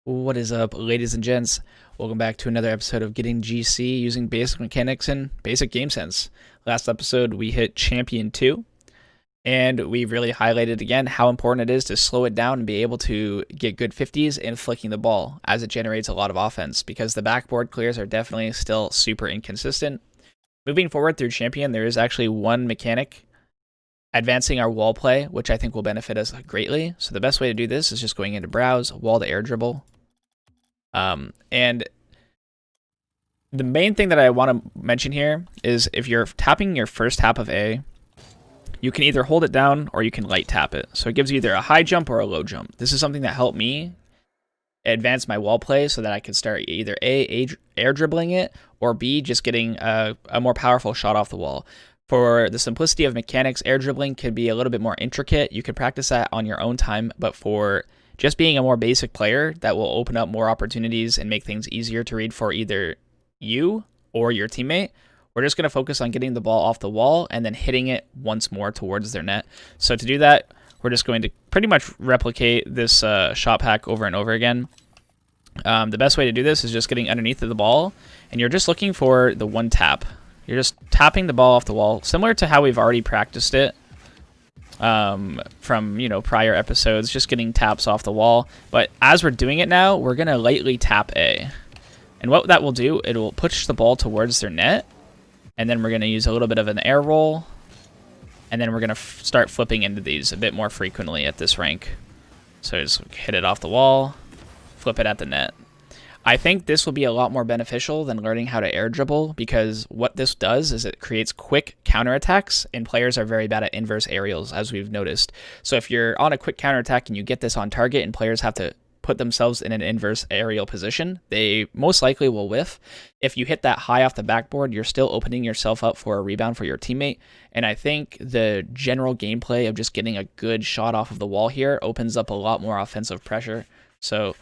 What is up, ladies and gents? Welcome back to another episode of Getting GC using basic mechanics and basic game sense. Last episode, we hit Champion 2, and we really highlighted again how important it is to slow it down and be able to get good 50s in flicking the ball, as it generates a lot of offense, because the backboard clears are definitely still super inconsistent. Moving forward through Champion, there is actually one mechanic advancing our wall play, which I think will benefit us greatly. So the best way to do this is just going into Browse, Wall to Air Dribble. And the main thing that I want to mention here is if you're tapping your first tap of A, you can either hold it down or you can light tap it. So it gives you either a high jump or a low jump. This is something that helped me advance my wall play so that I could start either A, air dribbling it, or B, just getting a more powerful shot off the wall. For the simplicity of mechanics, air dribbling could be a little bit more intricate. You can practice that on your own time, but for just being a more basic player, that will open up more opportunities and make things easier to read for either you or your teammate. We're just going to focus on getting the ball off the wall and then hitting it once more towards their net. So to do that, we're just going to pretty much replicate this shot pack over and over again. The best way to do this is just getting underneath of the ball, and you're just looking for the one tap. You're just tapping the ball off the wall, similar to how we've already practiced it from, prior episodes, just getting taps off the wall. But as we're doing it now, we're going to lightly tap A. And what that will do, it will push the ball towards their net, and then we're going to use a little bit of an air roll, and then we're going to start flipping into these a bit more frequently at this rank. So just hit it off the wall, flip it at the net. I think this will be a lot more beneficial than learning how to air dribble, because what this does is it creates quick counterattacks, and players are very bad at inverse aerials, as we've noticed. So if you're on a quick counterattack and you get this on target and players have to put themselves in an inverse aerial position, they most likely will whiff. If you hit that high off the backboard, you're still opening yourself up for a rebound for your teammate, and I think the general gameplay of just getting a good shot off of the wall here opens up a lot more offensive pressure. So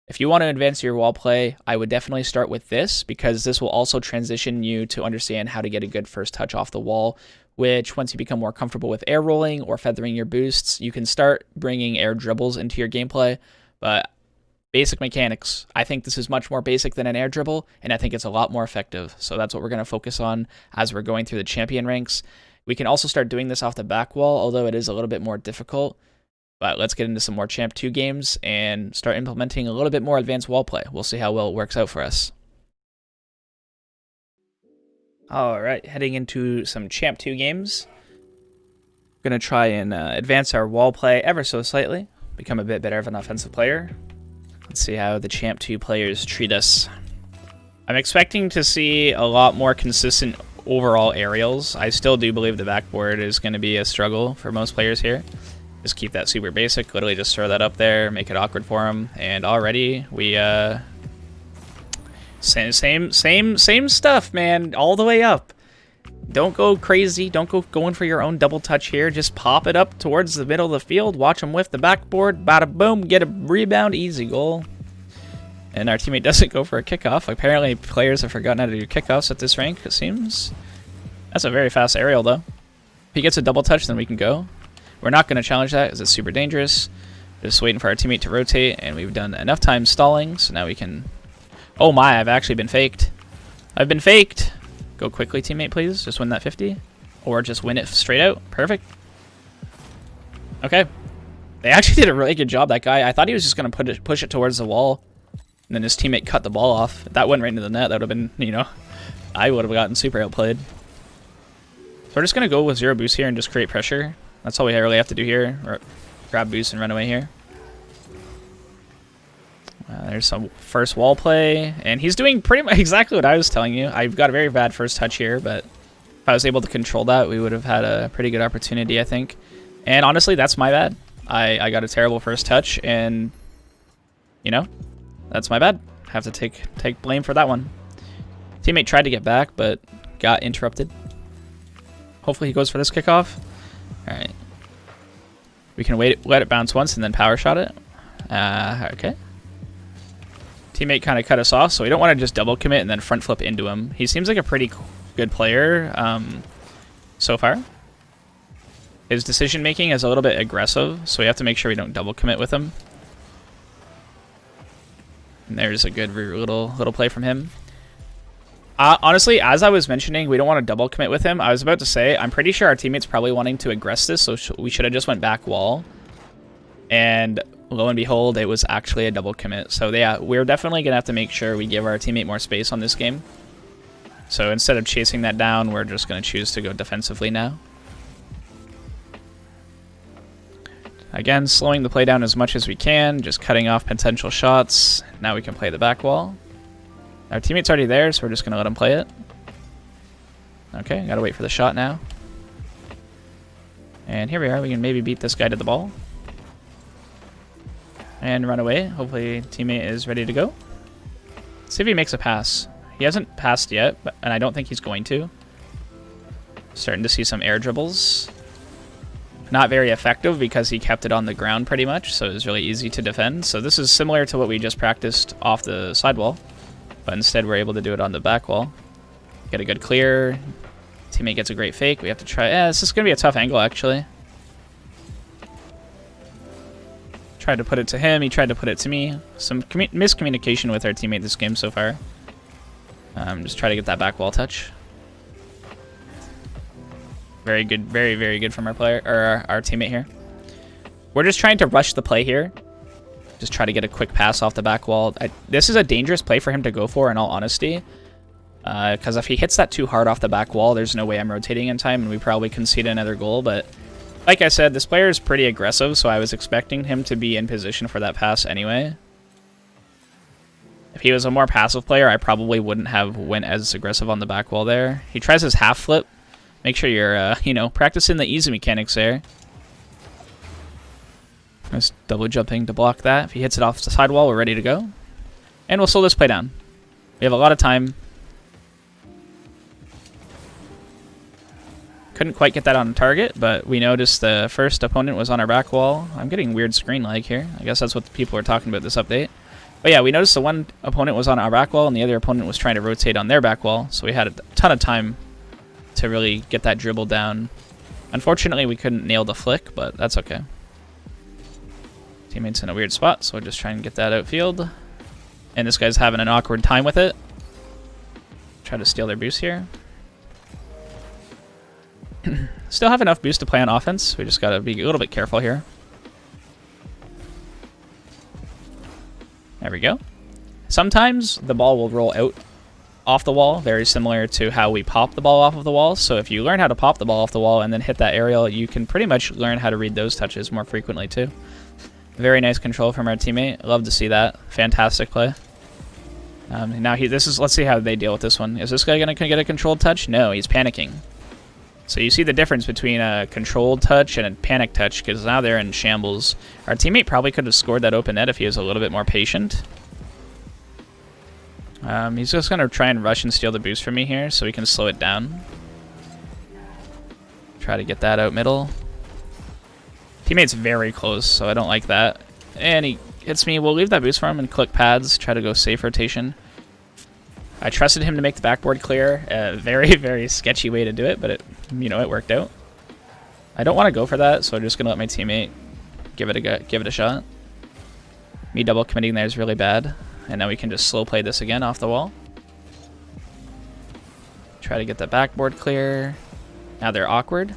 if you want to advance your wall play, I would definitely start with this, because this will also transition you to understand how to get a good first touch off the wall, which once you become more comfortable with air rolling or feathering your boosts, you can start bringing air dribbles into your gameplay. But basic mechanics, I think this is much more basic than an air dribble, and I think it's a lot more effective. So that's what we're going to focus on as we're going through the champion ranks. We can also start doing this off the back wall, although it is a little bit more difficult. But let's get into some more Champ 2 games and start implementing a little bit more advanced wall play. We'll see how well it works out for us. All right, heading into some Champ 2 games. We're going to try and advance our wall play ever so slightly, become a bit better of an offensive player. Let's see how the Champ 2 players treat us. I'm expecting to see a lot more consistent overall aerials. I still do believe the backboard is going to be a struggle for most players here. Just keep that super basic, literally just throw that up there, make it awkward for them, and already we, same stuff, man, all the way up. Don't go crazy, don't go going for your own double touch here, just pop it up towards the middle of the field, watch them whiff the backboard, bada boom, get a rebound, easy goal. And our teammate doesn't go for a kickoff. Apparently players have forgotten how to do kickoffs at this rank, it seems. That's a very fast aerial, though. If he gets a double touch, then we can go. We're not going to challenge that because it's super dangerous. Just waiting for our teammate to rotate, and we've done enough time stalling, so now we can... Oh my, I've actually been faked. I've been faked! Go quickly, teammate, please. Just win that 50. Or just win it straight out. Perfect. Okay. They actually did a really good job, that guy. I thought he was just going to push it towards the wall, and then his teammate cut the ball off. If that went right into the net, that would have been, I would have gotten super outplayed. So we're just going to go with 0 boost here and just create pressure. That's all we really have to do here. Or grab boost and run away here. There's some first wall play, and he's doing pretty much exactly what I was telling you. I've got a very bad first touch here, but if I was able to control that, we would have had a pretty good opportunity, I think. And honestly, that's my bad. I got a terrible first touch, and that's my bad. I have to take blame for that one. Teammate tried to get back, but got interrupted. Hopefully he goes for this kickoff. Alright. We can let it bounce once and then power shot it. Okay. Teammate kind of cut us off, so we don't want to just double commit and then front flip into him. He seems like a pretty good player so far. His decision making is a little bit aggressive, so we have to make sure we don't double commit with him. And there's a good little play from him. Honestly, as I was mentioning, we don't want to double commit with him. I was about to say, I'm pretty sure our teammate's probably wanting to aggress this, so we should have just went back wall. And lo and behold, it was actually a double commit. So yeah, we're definitely going to have to make sure we give our teammate more space on this game. So instead of chasing that down, we're just going to choose to go defensively now. Again, slowing the play down as much as we can, just cutting off potential shots. Now we can play the back wall. Our teammate's already there, so we're just going to let him play it. Okay, gotta wait for the shot now. And here we are, we can maybe beat this guy to the ball. And run away. Hopefully teammate is ready to go. Let's see if he makes a pass. He hasn't passed yet, and I don't think he's going to. Starting to see some air dribbles. Not very effective because he kept it on the ground pretty much, so it was really easy to defend. So this is similar to what we just practiced off the sidewall, but instead we're able to do it on the back wall. Get a good clear. Teammate gets a great fake. We have to try. This is going to be a tough angle, actually. Tried to put it to him. He tried to put it to me. Some miscommunication with our teammate this game so far. Just try to get that back wall touch. Very good, very good from our player or our teammate here. We're just trying to rush the play here. Just try to get a quick pass off the back wall. This is a dangerous play for him to go for, in all honesty. Because if he hits that too hard off the back wall, there's no way I'm rotating in time, and we probably concede another goal. But like I said, this player is pretty aggressive, so I was expecting him to be in position for that pass anyway. If he was a more passive player, I probably wouldn't have went as aggressive on the back wall there. He tries his half flip. Make sure you're, you know, practicing the easy mechanics there. Just double jumping to block that. If he hits it off the sidewall, we're ready to go. And we'll slow this play down. We have a lot of time. Couldn't quite get that on target, but we noticed the first opponent was on our back wall. I'm getting weird screen lag here. I guess that's what the people are talking about this update. But yeah, we noticed the one opponent was on our back wall and the other opponent was trying to rotate on their back wall. So we had a ton of time to really get that dribble down. Unfortunately, we couldn't nail the flick, but that's okay. Teammate's in a weird spot, so we'll just try and get that outfield. And this guy's having an awkward time with it. Try to steal their boost here. Still have enough boost to play on offense. We just gotta be a little bit careful here. There we go. Sometimes the ball will roll out off the wall, very similar to how we pop the ball off of the wall. So if you learn how to pop the ball off the wall and then hit that aerial, you can pretty much learn how to read those touches more frequently too. Very nice control from our teammate. Love to see that. Fantastic play. Now let's see how they deal with this one. Is this guy gonna get a controlled touch? No, he's panicking. So you see the difference between a controlled touch and a panic touch, because now they're in shambles. Our teammate probably could have scored that open net if he was a little bit more patient. He's just going to try and rush and steal the boost from me here so we can slow it down. Try to get that out middle. Teammate's very close, so I don't like that. And he hits me. We'll leave that boost for him and click pads. Try to go safe rotation. I trusted him to make the backboard clear. Very sketchy way to do it, but it worked out. I don't want to go for that, so I'm just going to let my teammate give it a shot. Me double committing there is really bad. And now we can just slow play this again off the wall. Try to get the backboard clear. Now they're awkward.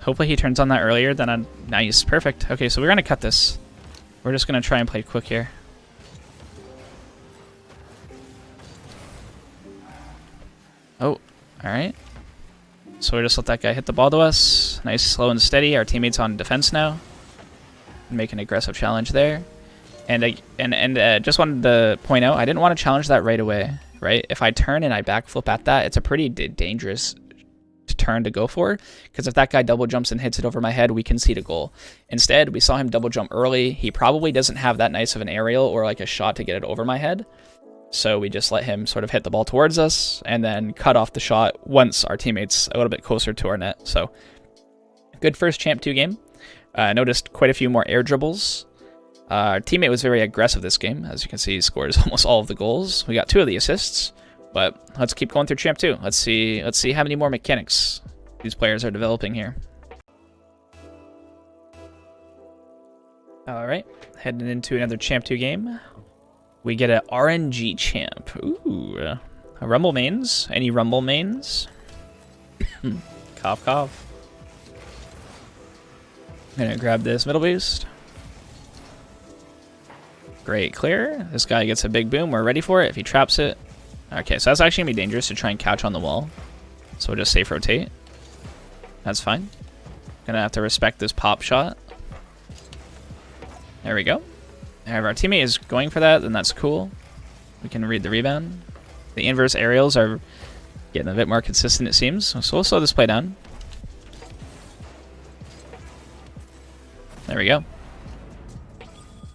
Hopefully he turns on that earlier than nice. Perfect. Okay, so we're going to cut this. We're just going to try and play quick here. Oh, alright. So we just let that guy hit the ball to us. Nice, slow and steady. Our teammate's on defense now. Make an aggressive challenge there. And just wanted to point out, I didn't want to challenge that right away, right? If I turn and I backflip at that, it's a pretty dangerous turn to go for, because if that guy double jumps and hits it over my head, we concede a goal. Instead, we saw him double jump early. He probably doesn't have that nice of an aerial or like a shot to get it over my head. So we just let him sort of hit the ball towards us and then cut off the shot once our teammate's a little bit closer to our net. So good first Champ 2 game. Noticed quite a few more air dribbles. Our teammate was very aggressive this game. As you can see, he scores almost all of the goals. We got 2 of the assists, but let's keep going through Champ 2. Let's see how many more mechanics these players are developing here. All right, heading into another Champ 2 game. We get an RNG Champ. Ooh, Rumble mains. Any Rumble mains? Cough, cough. I'm gonna grab this middle boost. Great clear. This guy gets a big boom. We're ready for it if he traps it. Okay, so that's actually gonna be dangerous to try and couch on the wall. So we'll just safe rotate. That's fine. Gonna have to respect this pop shot. There we go. If our teammate is going for that, then that's cool. We can read the rebound. The inverse aerials are getting a bit more consistent, it seems. So we'll slow this play down. There we go.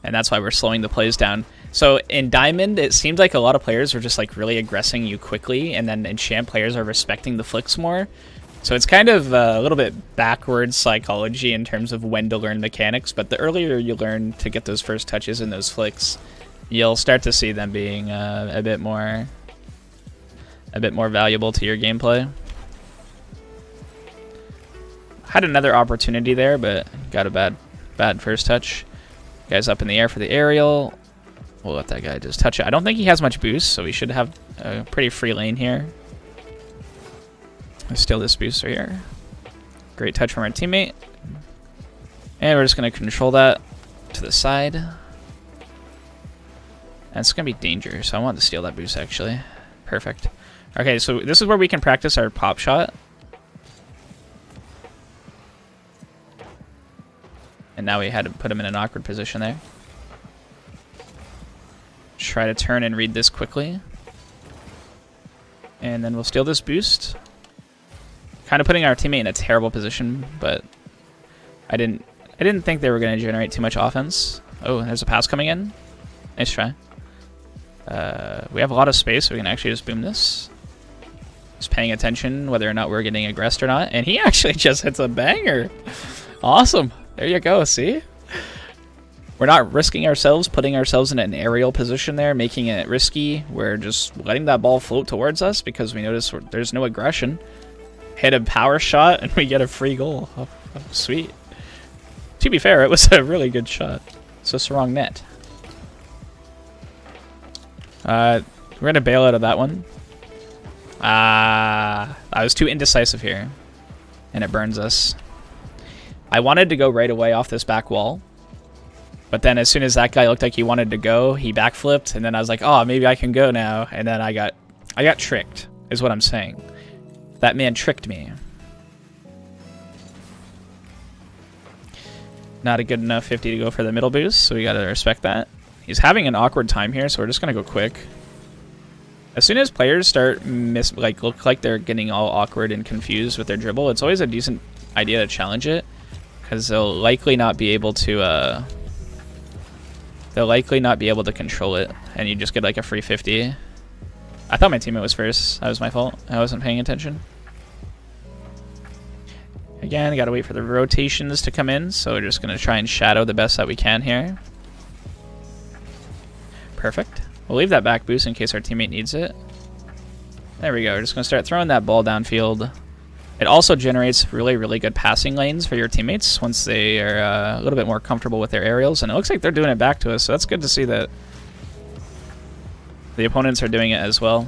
And that's why we're slowing the plays down. So in Diamond, it seemed like a lot of players were just like really aggressing you quickly, and then in Champ, players are respecting the flicks more. So it's kind of a little bit backwards psychology in terms of when to learn mechanics, but the earlier you learn to get those first touches and those flicks, you'll start to see them being a bit more valuable to your gameplay. Had another opportunity there, but got a bad first touch. Guy's up in the air for the aerial. We'll let that guy just touch it. I don't think he has much boost, so we should have a pretty free lane here. Let's steal this booster here. Great touch from our teammate. And we're just going to control that to the side. And it's going to be dangerous, so I want to steal that boost, actually. Perfect. Okay, so this is where we can practice our pop shot. And now we had to put him in an awkward position there. Try to turn and read this quickly. And then we'll steal this boost. Kind of putting our teammate in a terrible position, but I didn't think they were going to generate too much offense. Oh, there's a pass coming in. Nice try. We have a lot of space, so we can actually just boom this. Just paying attention whether or not we're getting aggressed or not. And he actually just hits a banger. Awesome. There you go, see? We're not risking ourselves, putting ourselves in an aerial position there, making it risky. We're just letting that ball float towards us because we notice there's no aggression. Hit a power shot and we get a free goal. Oh, sweet. To be fair, it was a really good shot. It's just the wrong net. We're going to bail out of that one. I was too indecisive here. And it burns us. I wanted to go right away off this back wall. But then as soon as that guy looked like he wanted to go, he backflipped. And then I was like, oh, maybe I can go now. And then I got tricked, is what I'm saying. That man tricked me. Not a good enough 50 to go for the middle boost, so we gotta respect that. He's having an awkward time here, so we're just gonna go quick. As soon as players start look like they're getting all awkward and confused with their dribble, it's always a decent idea to challenge it, because they'll likely not be able to control it, and you just get like a free 50. I thought my teammate was first. That was my fault. I wasn't paying attention. Again, gotta wait for the rotations to come in, so we're just gonna try and shadow the best that we can here. Perfect. We'll leave that back boost in case our teammate needs it. There we go. We're just gonna start throwing that ball downfield. It also generates really, really good passing lanes for your teammates once they are a little bit more comfortable with their aerials, and it looks like they're doing it back to us, so that's good to see that the opponents are doing it as well.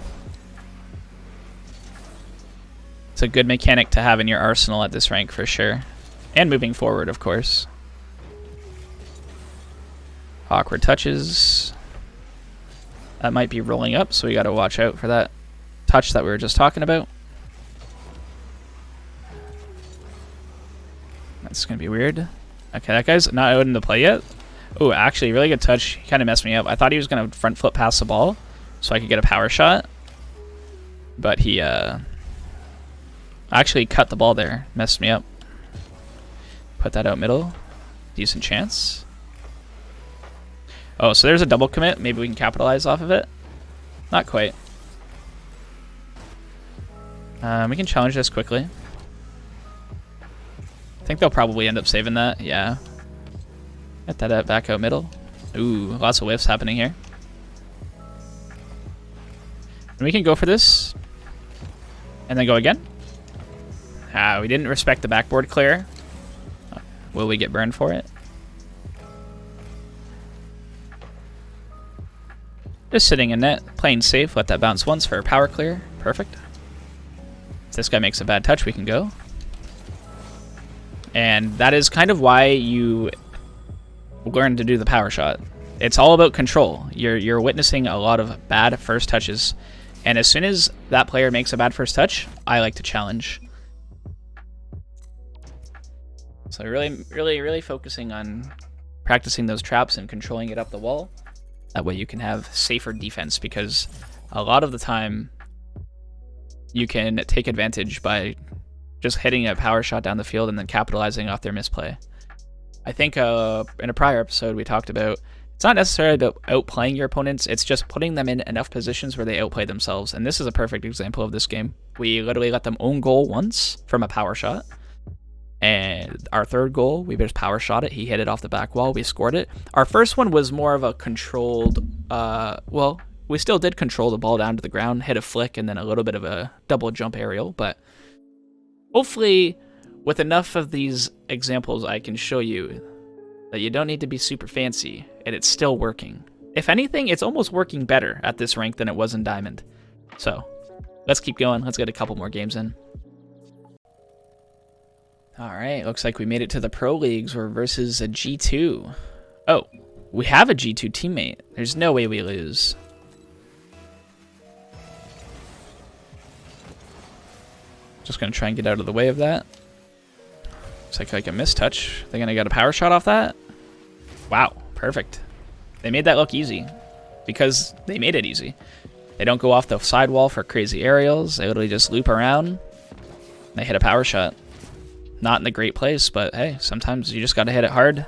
It's a good mechanic to have in your arsenal at this rank for sure. And moving forward, of course. Awkward touches. That might be rolling up, so we gotta watch out for that touch that we were just talking about. That's gonna be weird. Okay, that guy's not out in the play yet. Oh, actually, really good touch. He kind of messed me up. I thought he was gonna front flip past the ball so I could get a power shot. But he, actually cut the ball there. Messed me up. Put that out middle. Decent chance. Oh, so there's a double commit. Maybe we can capitalize off of it. Not quite. We can challenge this quickly. I think they'll probably end up saving that. Yeah. Get that back out middle. Ooh, lots of whiffs happening here. And we can go for this. And then go again. We didn't respect the backboard clear. Will we get burned for it? Just sitting in net, playing safe, let that bounce once for a power clear. Perfect. If this guy makes a bad touch, we can go. And that is kind of why you learn to do the power shot. It's all about control. You're witnessing a lot of bad first touches. And as soon as that player makes a bad first touch, I like to challenge. So really focusing on practicing those traps and controlling it up the wall. That way you can have safer defense, because a lot of the time you can take advantage by just hitting a power shot down the field and then capitalizing off their misplay. I think in a prior episode we talked about it's not necessarily about outplaying your opponents, it's just putting them in enough positions where they outplay themselves. And this is a perfect example of this game. We literally let them own goal once from a power shot. And our third goal, we just power shot it. He hit it off the back wall. We scored it. Our first one was more of a controlled, well, we still did control the ball down to the ground, hit a flick, and then a little bit of a double jump aerial. But hopefully, with enough of these examples, I can show you that you don't need to be super fancy, and it's still working. If anything, it's almost working better at this rank than it was in Diamond. So, let's keep going. Let's get a couple more games in. Alright, looks like we made it to the Pro Leagues. We're versus a G2. Oh, we have a G2 teammate. There's no way we lose. Just gonna try and get out of the way of that. Looks like a mistouch. They're gonna get a power shot off that? Wow, perfect. They made that look easy. Because they made it easy. They don't go off the sidewall for crazy aerials. They literally just loop around. And they hit a power shot. Not in a great place, but hey, sometimes you just gotta hit it hard.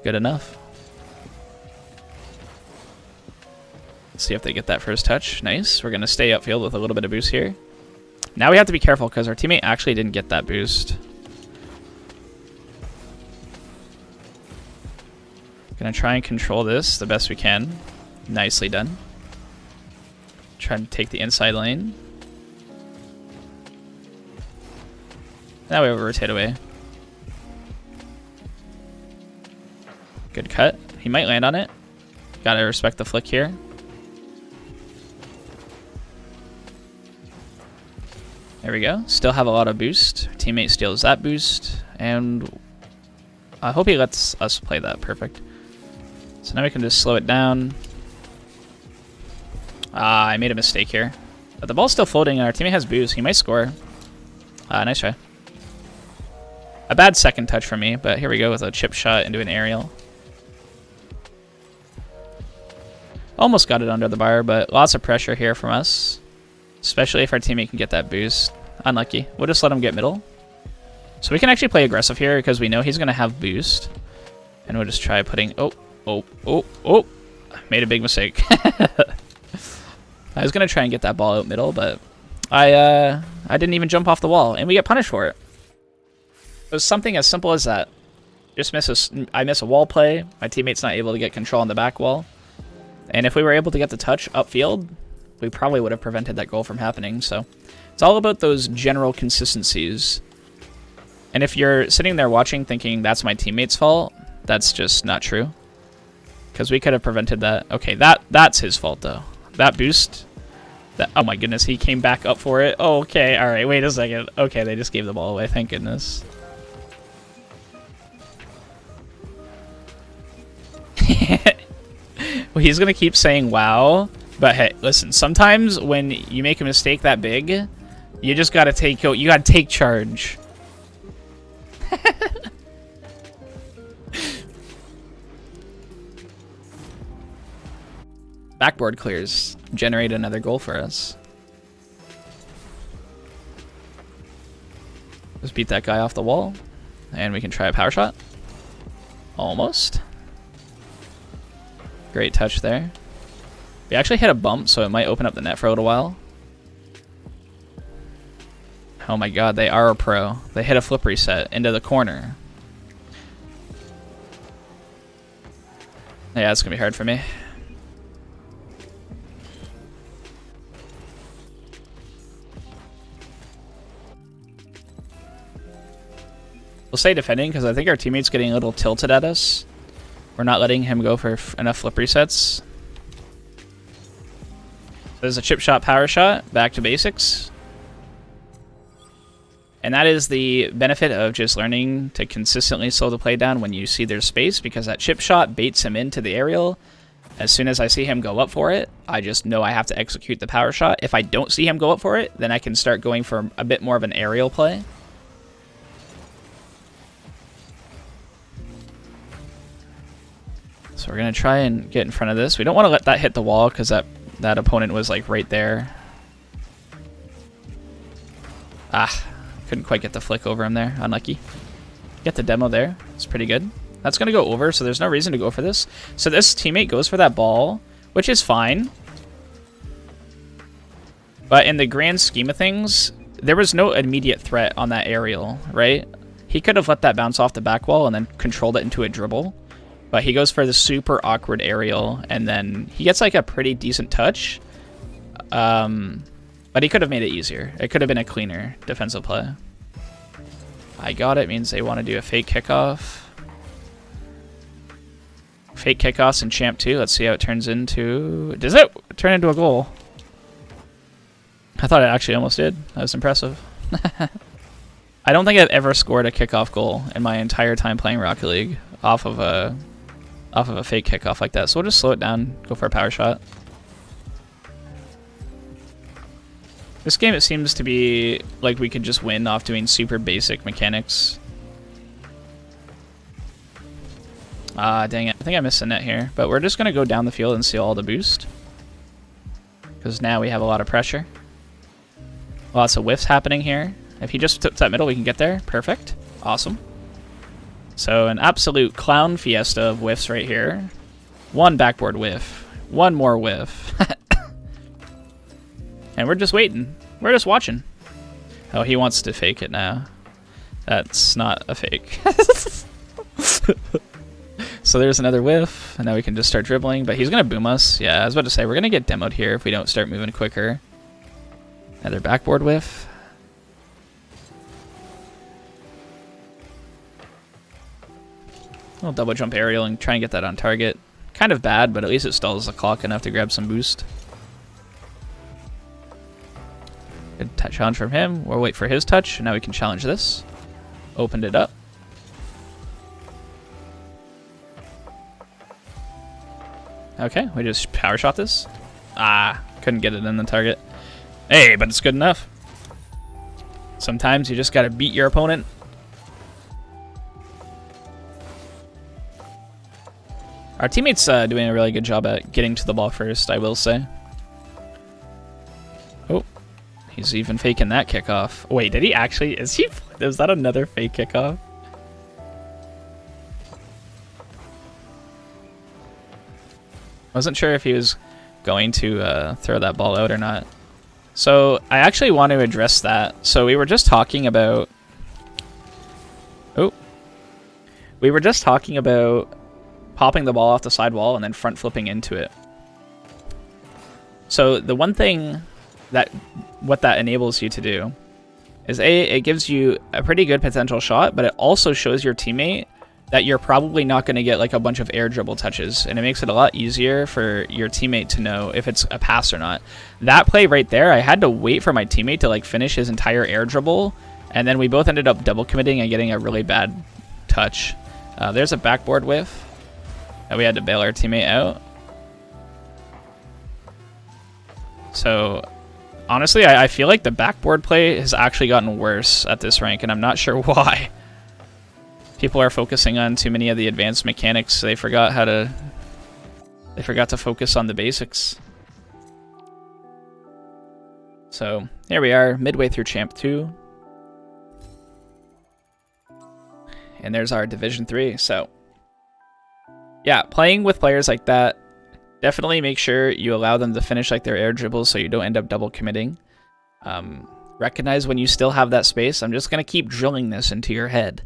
Good enough. Let's see if they get that first touch. Nice. We're gonna stay upfield with a little bit of boost here. Now we have to be careful because our teammate actually didn't get that boost. Gonna try and control this the best we can. Nicely done. Try and take the inside lane. Now we rotate away. Good cut. He might land on it. Gotta respect the flick here. There we go. Still have a lot of boost. Our teammate steals that boost. And I hope he lets us play that. Perfect. So now we can just slow it down. I made a mistake here. But the ball's still floating and our teammate has boost. He might score. Nice try. A bad second touch from me, but here we go with a chip shot into an aerial. Almost got it under the bar, but lots of pressure here from us. Especially if our teammate can get that boost. Unlucky. We'll just let him get middle. So we can actually play aggressive here because we know he's going to have boost. And we'll just try putting... Oh. Made a big mistake. I was going to try and get that ball out middle, but I didn't even jump off the wall. And we get punished for it. It was something as simple as that. I miss a wall play. My teammate's not able to get control on the back wall. And if we were able to get the touch upfield, we probably would have prevented that goal from happening. So it's all about those general consistencies. And if you're sitting there watching thinking that's my teammate's fault, that's just not true. Because we could have prevented that. Okay, that's his fault though. That boost. Oh my goodness, he came back up for it. Oh, okay, alright, wait a second. Okay, they just gave the ball away, thank goodness. Well, he's gonna keep saying wow, but hey, listen, sometimes when you make a mistake that big, you just gotta take charge. Backboard clears, generate another goal for us. Just beat that guy off the wall, and we can try a power shot. Almost. Great touch there. We actually hit a bump, so it might open up the net for a little while. Oh my god, they are a pro. They hit a flip reset into the corner. Yeah, it's going to be hard for me. We'll stay defending because I think our teammate's getting a little tilted at us. We're not letting him go for enough flip resets. There's a chip shot, power shot, back to basics. And that is the benefit of just learning to consistently slow the play down when you see there's space, because that chip shot baits him into the aerial. As soon as I see him go up for it, I just know I have to execute the power shot. If I don't see him go up for it, then I can start going for a bit more of an aerial play. So we're going to try and get in front of this. We don't want to let that hit the wall because that opponent was like right there. Ah, couldn't quite get the flick over him there. Unlucky. Get the demo there. It's pretty good. That's going to go over, so there's no reason to go for this. So this teammate goes for that ball, which is fine. But in the grand scheme of things, there was no immediate threat on that aerial, right? He could have let that bounce off the back wall and then controlled it into a dribble. But he goes for the super awkward aerial, and then he gets like a pretty decent touch. But he could have made it easier. It could have been a cleaner defensive play. I got it means they want to do a fake kickoff. Fake kickoffs in Champ 2. Let's see how it turns into... Does it turn into a goal? I thought it actually almost did. That was impressive. I don't think I've ever scored a kickoff goal in my entire time playing Rocket League off of a fake kickoff like that. So we'll just slow it down, go for a power shot. This game, it seems to be like we could just win off doing super basic mechanics. Ah, dang it. I think I missed the net here. But we're just going to go down the field and seal all the boost. Because now we have a lot of pressure. Lots of whiffs happening here. If he just took that middle, we can get there. Perfect. Awesome. So an absolute clown fiesta of whiffs right here. One backboard whiff. One more whiff. And we're just waiting. We're just watching. Oh, he wants to fake it now. That's not a fake. So there's another whiff, and now we can just start dribbling, but he's going to boom us. Yeah, I was about to say, we're going to get demoed here if we don't start moving quicker. Another backboard whiff. I'll double jump aerial and try and get that on target. Kind of bad, but at least it stalls the clock enough to grab some boost. Good challenge from him. We'll wait for his touch, and now we can challenge this. Opened it up. Okay, we just power shot this. Ah, couldn't get it in the target. Hey, but it's good enough. Sometimes you just gotta beat your opponent. Our teammate's doing a really good job at getting to the ball first, I will say. Oh, he's even faking that kickoff. Wait, did he actually? Is that another fake kickoff? Wasn't sure if he was going to throw that ball out or not. So I actually want to address that. So we were just talking about... Oh. We were just talking about popping the ball off the side wall and then front flipping into it. So the one thing what that enables you to do is it gives you a pretty good potential shot, but it also shows your teammate that you're probably not going to get like a bunch of air dribble touches, and it makes it a lot easier for your teammate to know if it's a pass or not. That play right there, I had to wait for my teammate to like finish his entire air dribble, and then we both ended up double committing and getting a really bad touch. There's a backboard whiff, and we had to bail our teammate out. So honestly, I feel like the backboard play has actually gotten worse at this rank, and I'm not sure why. People are focusing on too many of the advanced mechanics, so they forgot to focus on the basics. So here we are, midway through Champ 2. And there's our Division 3. So yeah, playing with players like that, definitely make sure you allow them to finish like their air dribbles so you don't end up double committing. Recognize when you still have that space. I'm just going to keep drilling this into your head.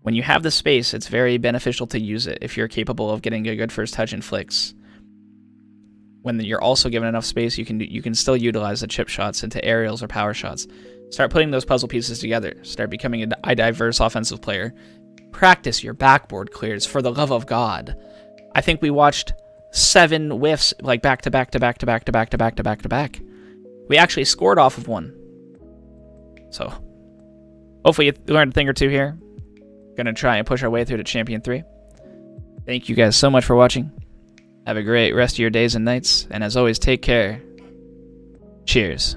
When you have the space, it's very beneficial to use it if you're capable of getting a good first touch and flicks. When you're also given enough space, you can still utilize the chip shots into aerials or power shots. Start putting those puzzle pieces together. Start becoming a diverse offensive player. Practice your backboard clears, for the love of God. I think we watched 7 whiffs, like back to back to back to back to back to back to back to back. We actually scored off of one. So, hopefully you learned a thing or two here. Gonna try and push our way through to Champion 3. Thank you guys so much for watching. Have a great rest of your days and nights, and as always, take care. Cheers.